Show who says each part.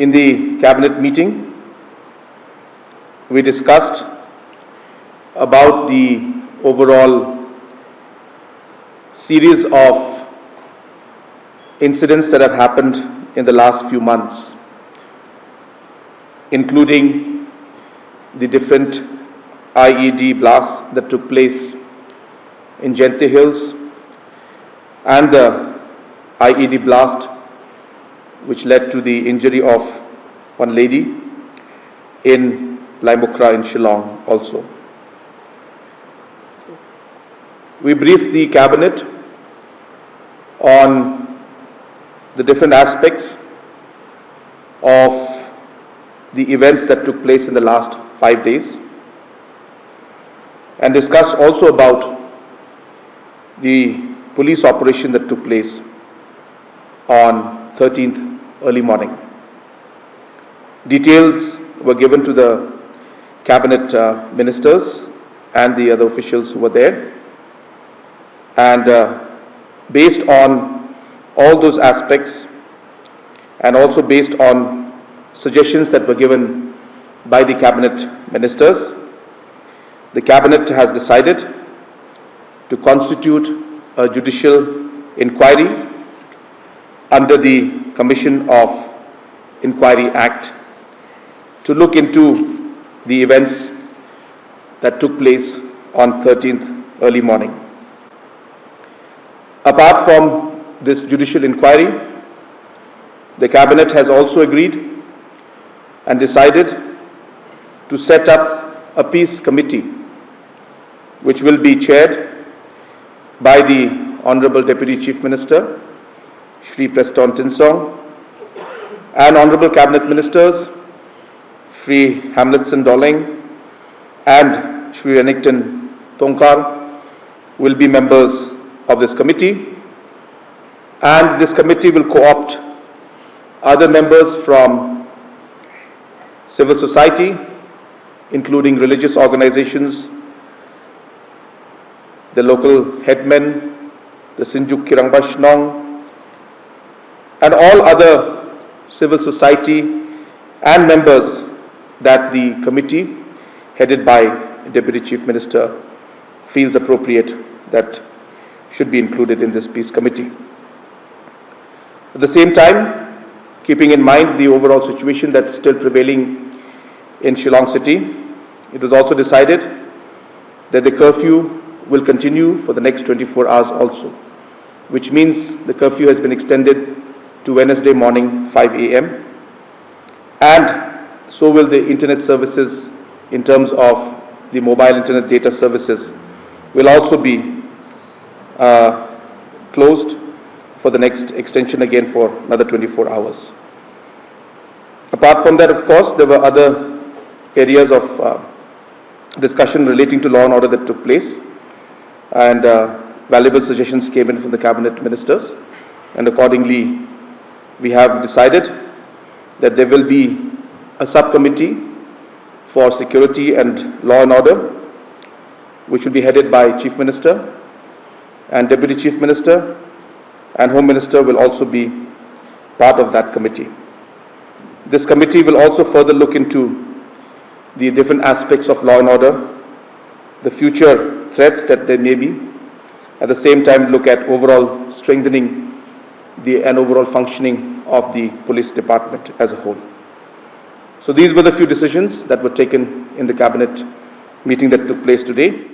Speaker 1: In the cabinet meeting, we discussed about the overall series of incidents that have happened in the last few months, including the different IED blasts that took place in Jente Hills and the IED blast which led to the injury of one lady in Laimukra in Shillong also. We briefed the cabinet on the different aspects of the events that took place in the last 5 days and discussed also about the police operation that took place on 13th early morning. Details were given to the cabinet ministers and the other officials who were there, and based on all those aspects and also based on suggestions that were given by the cabinet ministers, the cabinet has decided to constitute a judicial inquiry under the Commission of Inquiry Act to look into the events that took place on 13th early morning. Apart from this judicial inquiry, the cabinet has also agreed and decided to set up a peace committee which will be chaired by the Honorable Deputy Chief Minister, Shri Preston Tinsong, and Honorable Cabinet Ministers, Shri Hamletson Dolling and Shri Renington Tongkar will be members of this committee, and this committee will co-opt other members from civil society, including religious organizations, the local headmen, the Sinjuk Kirang Bashnong, and all other civil society and members that the committee headed by Deputy Chief Minister feels appropriate that should be included in this peace committee. At the same time, keeping in mind the overall situation that's still prevailing in Shillong city, it was also decided that the curfew will continue for the next 24 hours also, which means the curfew has been extended to Wednesday morning 5 a.m. and so will the internet services in terms of the mobile internet data services will also be closed for the next extension again for another 24 hours. Apart from that, of course, there were other areas of discussion relating to law and order that took place, and valuable suggestions came in from the cabinet ministers, and accordingly we have decided that there will be a subcommittee for security and law and order which will be headed by Chief Minister, and Deputy Chief Minister and Home Minister will also be part of that committee. This committee will also further look into the different aspects of law and order, the future threats that there may be, at the same time look at overall strengthening and overall functioning of the police department as a whole. So these were the few decisions that were taken in the cabinet meeting that took place today.